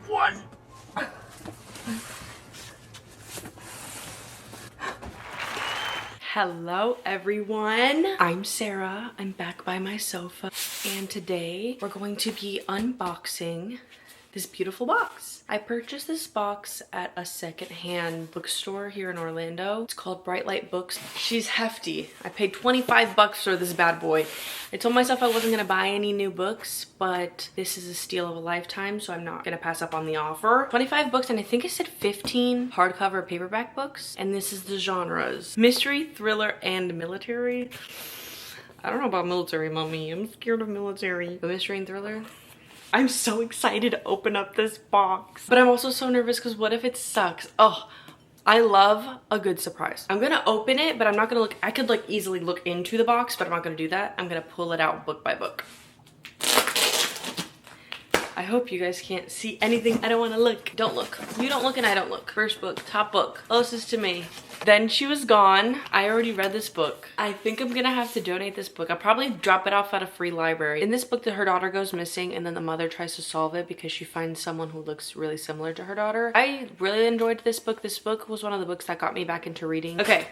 One. Hello everyone, I'm Sarah. I'm back by my sofa and today we're going to be unboxing this beautiful box. I purchased this box at a secondhand bookstore here in Orlando. It's called Bright Light Books. She's hefty. I paid 25 bucks for this bad boy. I told myself I wasn't gonna buy any new books, but this is a steal of a lifetime, so I'm not gonna pass up on the offer. 25 books, and I think I said 15 hardcover paperback books, and this is the genres: mystery, thriller, and military. I don't know about military, mommy. I'm scared of military. But mystery and thriller? I'm so excited to open up this box. But I'm also so nervous because what if it sucks? Oh, I love a good surprise. I'm gonna open it, but I'm not gonna look. I could like easily look into the box, but I'm not gonna do that. I'm gonna pull it out book by book. I hope you guys can't see anything. I don't wanna look. Don't look. You don't look and I don't look. First book, top book, closest to me. Then She Was Gone. I already read this book. I think I'm gonna have to donate this book. I'll probably drop it off at a free library. In this book, her daughter goes missing and then the mother tries to solve it because she finds someone who looks really similar to her daughter. I really enjoyed this book. This book was one of the books that got me back into reading. Okay.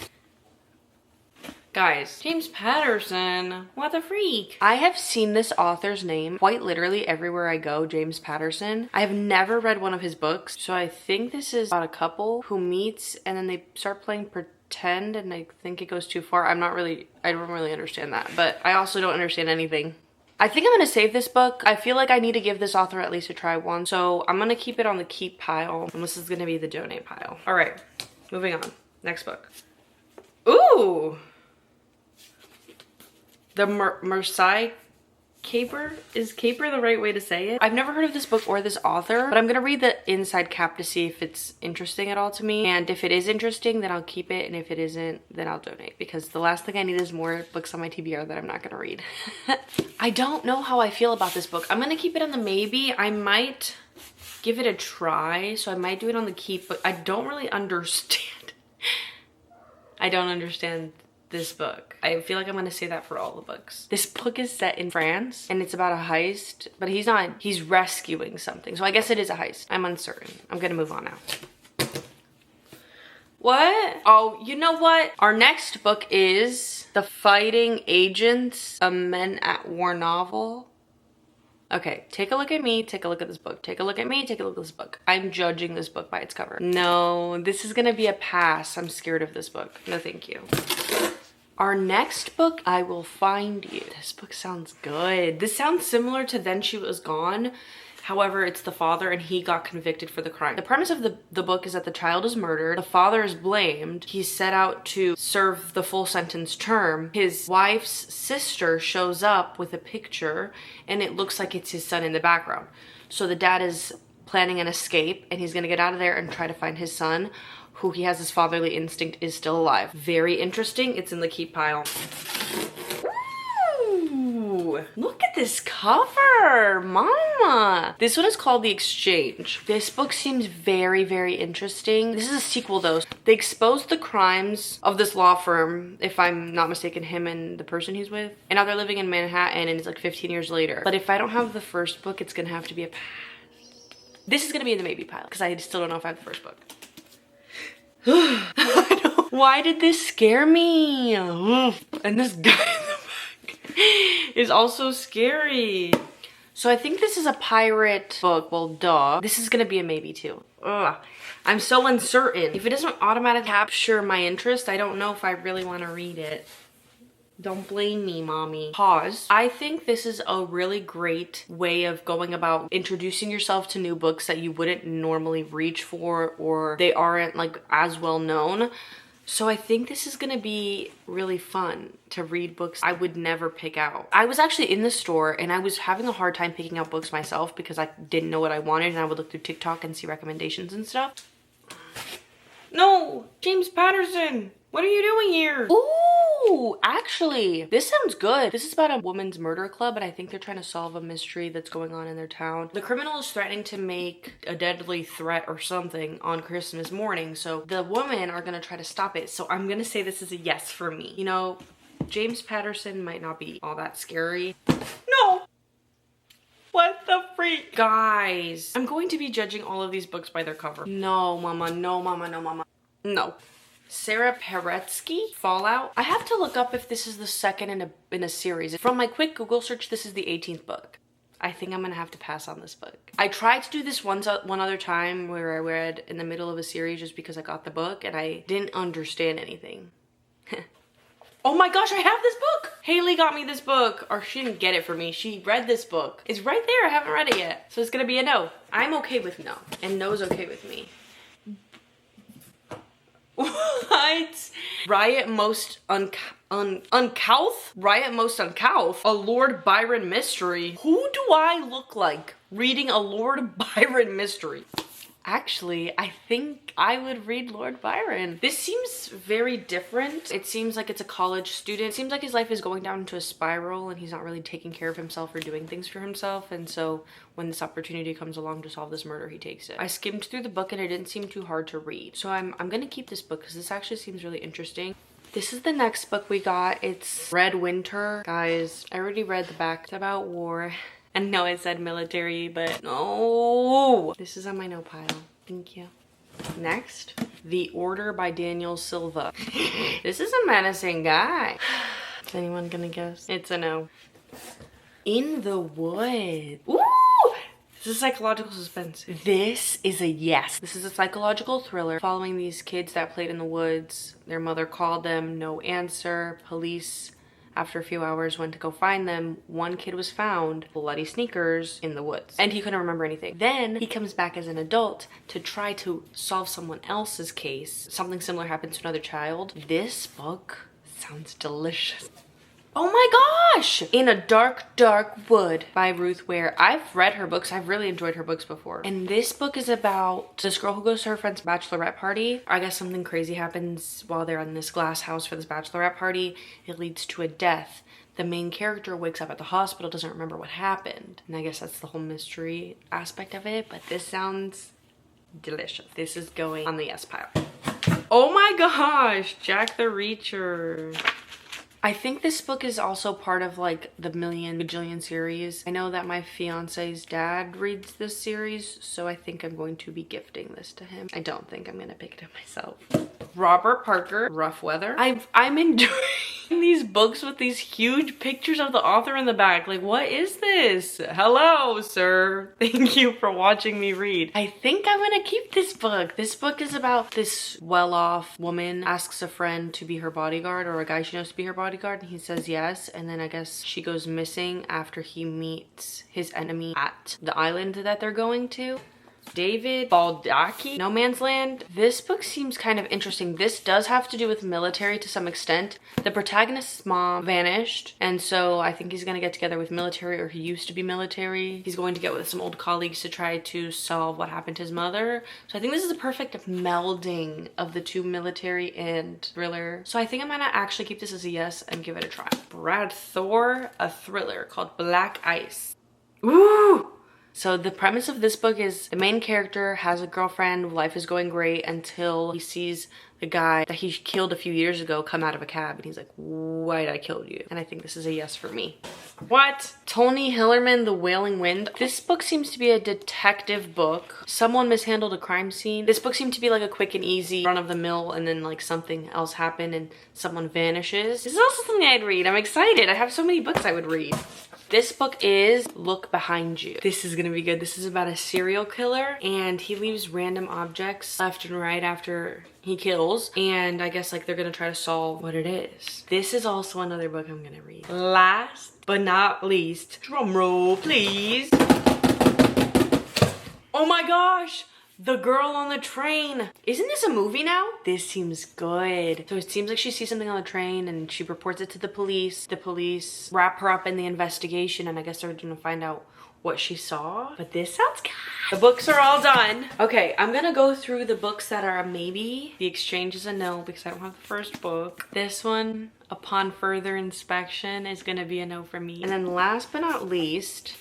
Guys, James Patterson, what the freak? I have seen this author's name quite literally everywhere I go, James Patterson. I have never read one of his books, so I think this is about a couple who meets and then they start playing pretend, and I think it goes too far. I don't really understand that, but I also don't understand anything. I think I'm gonna save this book. I feel like I need to give this author at least a try once, so I'm gonna keep it on the keep pile, and this is gonna be the donate pile. All right, moving on. Next book. Ooh! The Marseille Caper? Is caper the right way to say it? I've never heard of this book or this author, but I'm gonna read the inside cap to see if it's interesting at all to me. And if it is interesting, then I'll keep it. And if it isn't, then I'll donate. Because the last thing I need is more books on my TBR that I'm not gonna read. I don't know how I feel about this book. I'm gonna keep it on the maybe. I might give it a try. So I might do it on the keep, but I don't really understand. I don't understand this book. I feel like I'm gonna say that for all the books. This book is set in France and it's about a heist, but he's rescuing something. So I guess it is a heist. I'm uncertain. I'm gonna move on now. What? Oh, you know what? Our next book is The Fighting Agents, a Men at War novel. Okay, take a look at me, take a look at this book. Take a look at me, take a look at this book. I'm judging this book by its cover. No, this is gonna be a pass. I'm scared of this book. No, thank you. Our next book, I Will Find You. This book sounds good. This sounds similar to Then She Was Gone. However, it's the father and he got convicted for the crime. The premise of the book is that the child is murdered. The father is blamed. He's set out to serve the full sentence term. His wife's sister shows up with a picture and it looks like it's his son in the background. So the dad is planning an escape and he's gonna get out of there and try to find his son, who he has his fatherly instinct is still alive. Very interesting. It's in the keep pile. Ooh, look at this cover, mama. This one is called The Exchange. This book seems very, very interesting. This is a sequel though. They expose the crimes of this law firm, if I'm not mistaken, him and the person he's with. And now they're living in Manhattan and it's like 15 years later. But if I don't have the first book, it's gonna have to be a pass. This is gonna be in the maybe pile because I still don't know if I have the first book. Why did this scare me? And this guy in the back is also scary. So I think this is a pirate book. Well, duh. This is gonna be a maybe too. Ugh. I'm so uncertain. If it doesn't automatically capture my interest, I don't know if I really want to read it. Don't blame me, mommy. Pause. I think this is a really great way of going about introducing yourself to new books that you wouldn't normally reach for, or they aren't like as well known. So I think this is gonna be really fun to read books I would never pick out. I was actually in the store and I was having a hard time picking out books myself because I didn't know what I wanted and I would look through TikTok and see recommendations and stuff. No, James Patterson, what are you doing here? Ooh, actually, this sounds good. This is about a woman's murder club, and I think they're trying to solve a mystery that's going on in their town. The criminal is threatening to make a deadly threat or something on Christmas morning, so the women are gonna try to stop it. So I'm gonna say this is a yes for me. You know, James Patterson might not be all that scary. No! What the frick? freak. Guys, I'm going to be judging all of these books by their cover. No, mama, no, mama, no, mama. No. Sarah Paretsky, Fallout. I have to look up if this is the second in a series. From my quick Google search, this is the 18th book. I think I'm gonna have to pass on this book. I tried to do this one other time where I read in the middle of a series just because I got the book and I didn't understand anything. Oh my gosh, I have this book! Haley got me this book. Or she didn't get it for me, she read this book. It's right there, I haven't read it yet. So it's gonna be a no. I'm okay with no, and no's okay with me. What? Riot Most Uncouth? Riot Most Uncouth? A Lord Byron mystery? Who do I look like reading a Lord Byron mystery? Actually, I think I would read Lord Byron. This seems very different. It seems like it's a college student. It seems like his life is going down into a spiral and he's not really taking care of himself or doing things for himself. And so when this opportunity comes along to solve this murder, he takes it. I skimmed through the book and it didn't seem too hard to read. So I'm gonna keep this book because this actually seems really interesting. This is the next book we got. It's Red Winter. Guys, I already read the back. It's about war. And no, it said military, but no. This is on my no pile. Thank you. Next, The Order by Daniel Silva. This is a menacing guy. Is anyone gonna guess? It's a no. In the Woods. Ooh! This is psychological suspense. This is a yes. This is a psychological thriller following these kids that played in the woods. Their mother called them, no answer. Police, after a few hours, went to go find them. One kid was found, bloody sneakers, in the woods. And he couldn't remember anything. Then he comes back as an adult to try to solve someone else's case. Something similar happened to another child. This book sounds delicious. Oh my gosh! In a Dark, Dark Wood by Ruth Ware. I've read her books. I've really enjoyed her books before. And this book is about this girl who goes to her friend's bachelorette party. I guess something crazy happens while they're in this glass house for this bachelorette party. It leads to a death. The main character wakes up at the hospital, doesn't remember what happened. And I guess that's the whole mystery aspect of it. But this sounds delicious. This is going on the yes pile. Oh my gosh! Jack the Reacher. I think this book is also part of like the Million Bajillion series. I know that my fiance's dad reads this series, so I think I'm going to be gifting this to him. I don't think I'm gonna pick it up myself. Robert Parker, Rough Weather. I'm enjoying these books with these huge pictures of the author in the back. Like, what is this? Hello, sir. Thank you for watching me read. I think I'm gonna keep this book. This book is about this well-off woman asks a friend to be her bodyguard, or a guy she knows to be her bodyguard, and he says yes, and then I guess she goes missing after he meets his enemy at the island that they're going to. David Baldacci, No Man's Land. This book seems kind of interesting. This does have to do with military to some extent. The protagonist's mom vanished, and so I think he's gonna get together with military, or he used to be military. He's going to get with some old colleagues to try to solve what happened to his mother. So I think this is a perfect melding of the two, military and thriller. So I think I'm gonna actually keep this as a yes and give it a try. Brad Thor, a thriller called Black Ice. Ooh! So the premise of this book is the main character has a girlfriend, life is going great until he sees the guy that he killed a few years ago come out of a cab, and he's like, why did I kill you? And I think this is a yes for me. What? Tony Hillerman, The Wailing Wind. This book seems to be a detective book. Someone mishandled a crime scene. This book seemed to be like a quick and easy run of the mill, and then like something else happened and someone vanishes. This is also something I'd read. I'm excited. I have so many books I would read. This book is Look Behind You. This is gonna be good. This is about a serial killer, and he leaves random objects left and right after he kills, and I guess like they're gonna try to solve what it is. This is also another book I'm gonna read. Last but not least, drum roll please. Oh my gosh! The Girl on the Train. Isn't this a movie now? This seems good. So it seems like she sees something on the train and she reports it to the police. The police wrap her up in the investigation, and I guess they're gonna find out what she saw. But this sounds good. The books are all done. Okay, I'm gonna go through the books that are a maybe. The Exchange is a no because I don't have the first book. This one, upon further inspection, is gonna be a no for me. And then last but not least,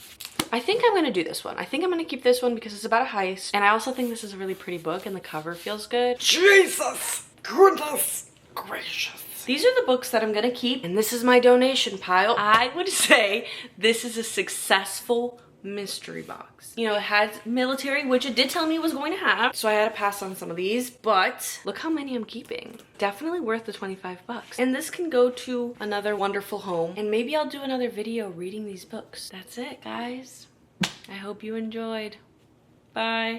I think I'm gonna do this one. I think I'm gonna keep this one because it's about a heist. And I also think this is a really pretty book and the cover feels good. Jesus! Goodness gracious. These are the books that I'm gonna keep, and this is my donation pile. I would say this is a successful mystery box. You know, it had military, which it did tell me it was going to have, so I had to pass on some of these, but look how many I'm keeping. Definitely worth the 25 bucks. And this can go to another wonderful home, and maybe I'll do another video reading these books. That's it, guys. I hope you enjoyed. Bye.